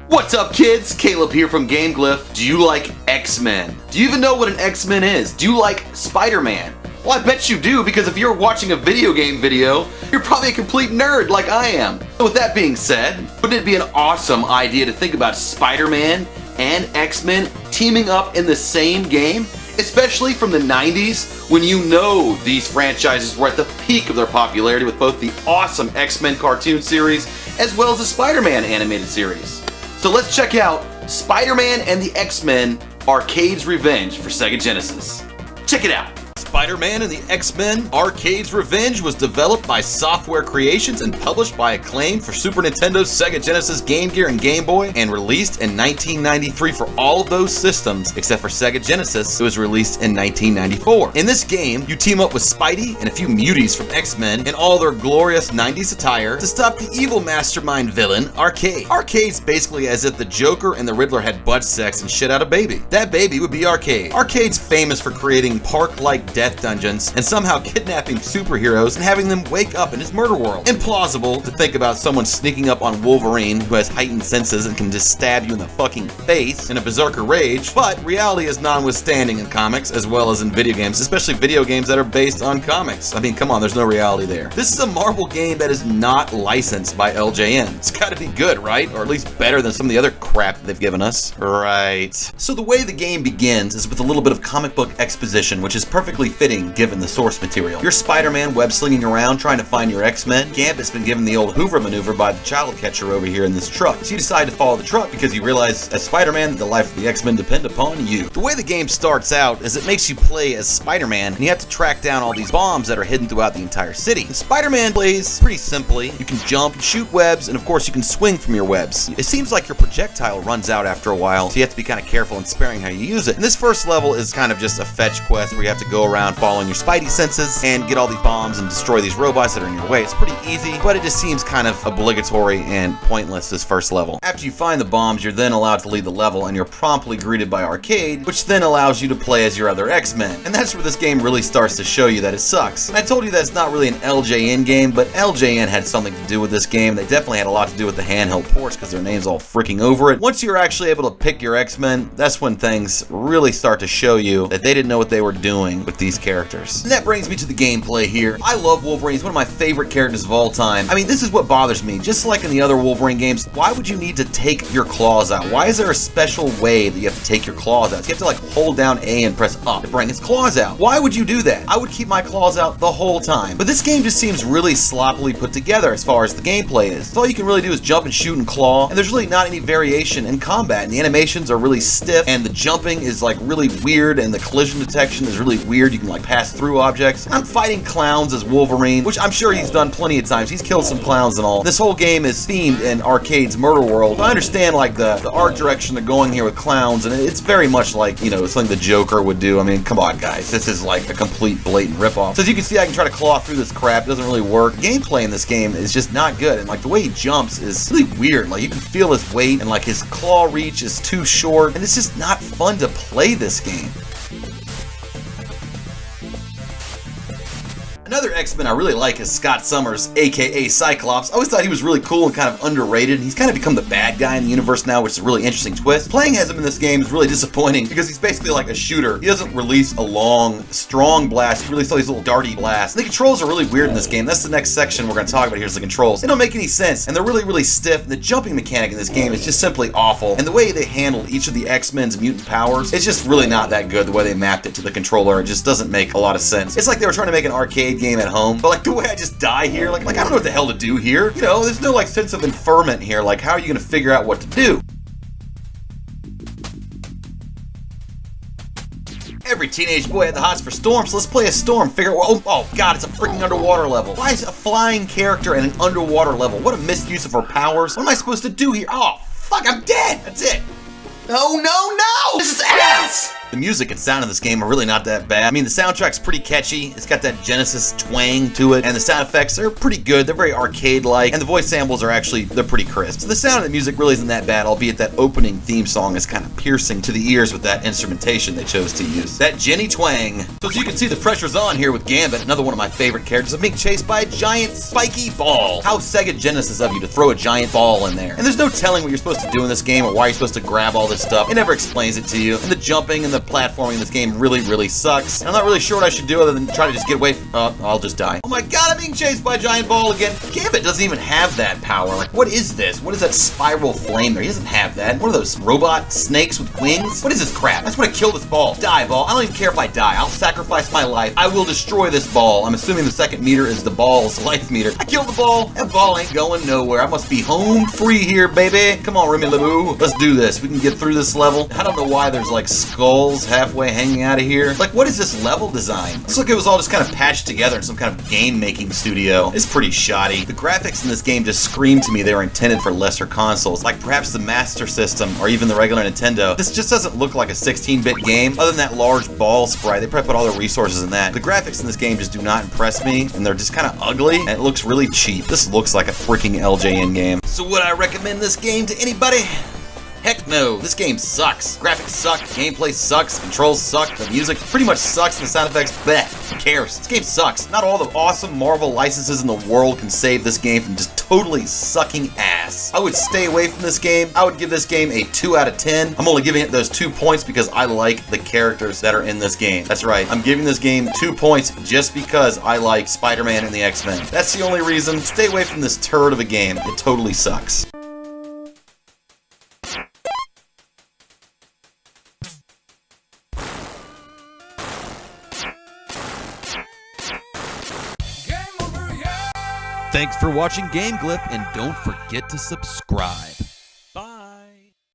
What's up, kids? Caleb here from Game Glyph. Do you like X-Men? Do you even know what an X-Men is? Do you like Spider-Man? Well, I bet you do, because if you're watching a video game video, you're probably a complete nerd like I am. So with that being said, wouldn't it be an awesome idea to think about Spider-Man and X-Men teaming up in the same game? Especially from the 90s, when you know these franchises were at the peak of their popularity with both the awesome X-Men cartoon series as well as the Spider-Man animated series. So let's check out Spider-Man and the X-Men Arcade's Revenge for Sega Genesis. Check it out. Spider-Man and the X-Men Arcade's Revenge was developed by Software Creations and published by Acclaim for Super Nintendo, Sega Genesis, Game Gear, and Game Boy, and released in 1993 for all of those systems, except for Sega Genesis. It was released in 1994. In this game, you team up with Spidey and a few muties from X-Men in all their glorious 90s attire to stop the evil mastermind villain, Arcade. Arcade's basically as if the Joker and the Riddler had butt sex and shit out a baby. That baby would be Arcade. Arcade's famous for creating park-like death dungeons and somehow kidnapping superheroes and having them wake up in his murder world. Implausible to think about someone sneaking up on Wolverine, who has heightened senses and can just stab you in the fucking face in a berserker rage, but reality is notwithstanding in comics as well as in video games, especially video games that are based on comics. I mean, come on, there's no reality there. This is a Marvel game that is not licensed by LJN. It's gotta be good, right? Or at least better than some of the other crap that they've given us. Right. So the way the game begins is with a little bit of comic book exposition, which is perfectly fitting given the source material. You're Spider-Man web-slinging around trying to find your X-Men. Gambit's been given the old Hoover maneuver by the child catcher over here in this truck. So you decide to follow the truck because you realize as Spider-Man that the life of the X-Men depend upon you. The way the game starts out is it makes you play as Spider-Man, and you have to track down all these bombs that are hidden throughout the entire city. And Spider-Man plays pretty simply. You can jump, shoot webs, and of course you can swing from your webs. It seems like your projectile runs out after a while, so you have to be kind of careful and sparing how you use it. And this first level is kind of just a fetch quest where you have to go around following your Spidey senses and get all these bombs and destroy these robots that are in your way. It's pretty easy, but it just seems kind of obligatory and pointless this first level. After you find the bombs, you're then allowed to lead the level, and you're promptly greeted by Arcade, which then allows you to play as your other X-Men. And that's where this game really starts to show you that it sucks. And I told you that it's not really an LJN game, but LJN had something to do with this game. They definitely had a lot to do with the handheld ports because their name's all freaking over it. Once you're actually able to pick your X-Men, that's when things really start to show you that they didn't know what they were doing with these characters. And that brings me to the gameplay here. I love Wolverine. He's one of my favorite characters of all time. I mean, this is what bothers me. Just like in the other Wolverine games, why would you need to take your claws out? Why is there a special way that you have to take your claws out? So you have to like hold down A and press up to bring his claws out. Why would you do that? I would keep my claws out the whole time. But this game just seems really sloppily put together as far as the gameplay is. So all you can really do is jump and shoot and claw, and there's really not any variation in combat. And the animations are really stiff, and the jumping is like really weird, and the collision detection is really weird. You can like pass through objects. I'm fighting clowns as Wolverine, which I'm sure he's done plenty of times. He's killed some clowns and all. This whole game is themed in Arcade's murder world. I understand like the art direction they're going here with clowns, and it's very much like, you know, something the Joker would do. I mean, come on guys, this is like a complete blatant ripoff. So as you can see, I can try to claw through this crap. It doesn't really work. Gameplay in this game is just not good, and like the way he jumps is really weird. Like you can feel his weight, and like his claw reach is too short, and it's just not fun to play this game. Another X-Men I really like is Scott Summers, aka Cyclops. I always thought he was really cool and kind of underrated. He's kind of become the bad guy in the universe now, which is a really interesting twist. Playing as him in this game is really disappointing because he's basically like a shooter. He doesn't release a long, strong blast. He releases all these little darty blasts. And the controls are really weird in this game. That's the next section we're going to talk about here is the controls. They don't make any sense, and they're really, really stiff. And the jumping mechanic in this game is just simply awful. And the way they handled each of the X-Men's mutant powers, it's just really not that good. The way they mapped it to the controller, it just doesn't make a lot of sense. It's like they were trying to make an arcade game at home, but like the way I just die here, like I don't know what the hell to do here. You know, there's no like sense of inferment here. Like, how are you gonna figure out what to do? Every teenage boy had the hots for Storm, so let's play a Storm. Figure out, oh god, it's a freaking underwater level. Why is a flying character in an underwater level? What a misuse of her powers. What am I supposed to do here? Oh, fuck, I'm dead. That's it. Oh, no, no! This is ass! The music and sound of this game are really not that bad. I mean, the soundtrack's pretty catchy. It's got that Genesis twang to it, and the sound effects are pretty good. They're very arcade-like, and the voice samples are actually, they're pretty crisp. So the sound of the music really isn't that bad, albeit that opening theme song is kind of piercing to the ears with that instrumentation they chose to use. That Jenny twang. So as you can see, the pressure's on here with Gambit, another one of my favorite characters, of being chased by a giant spiky ball. How Sega Genesis of you to throw a giant ball in there. And there's no telling what you're supposed to do in this game or why you're supposed to grab all this stuff. It never explains it to you. And the jumping and the platforming in this game really sucks. And I'm not really sure what I should do other than try to just get away from, I'll just die. Oh my god, I'm being chased by a giant ball again. Gambit doesn't even have that power. Like, what is this? What is that spiral flame there? He doesn't have that. What are those robot snakes with wings? What is this crap? I just want to kill this ball. Die, ball. I don't even care if I die. I'll sacrifice my life. I will destroy this ball. I'm assuming the second meter is the ball's life meter. I killed the ball. That ball ain't going nowhere. I must be home free here, baby. Come on, Remy LeBoo. Let's do this. We can get through this level. I don't know why there's like skulls halfway hanging out of here. Like, what is this level design? Looks like it was all just kind of patched together in some kind of game-making studio. It's pretty shoddy. The graphics in this game just scream to me they were intended for lesser consoles, like perhaps the Master System or even the regular Nintendo. This just doesn't look like a 16-bit game. Other than that large ball sprite, they probably put all their resources in that. The graphics in this game just do not impress me, and they're just kind of ugly, and it looks really cheap. This looks like a freaking LJN game. So would I recommend this game to anybody? Heck no, this game sucks. Graphics suck, gameplay sucks, controls suck, the music pretty much sucks, and the sound effects, bleh, who cares? This game sucks. Not all the awesome Marvel licenses in the world can save this game from just totally sucking ass. I would stay away from this game. I would give this game a 2 out of 10. I'm only giving it those 2 points because I like the characters that are in this game. That's right, I'm giving this game 2 points just because I like Spider-Man and the X-Men. That's the only reason. Stay away from this turd of a game. It totally sucks. Thanks for watching Game Glyph, and don't forget to subscribe.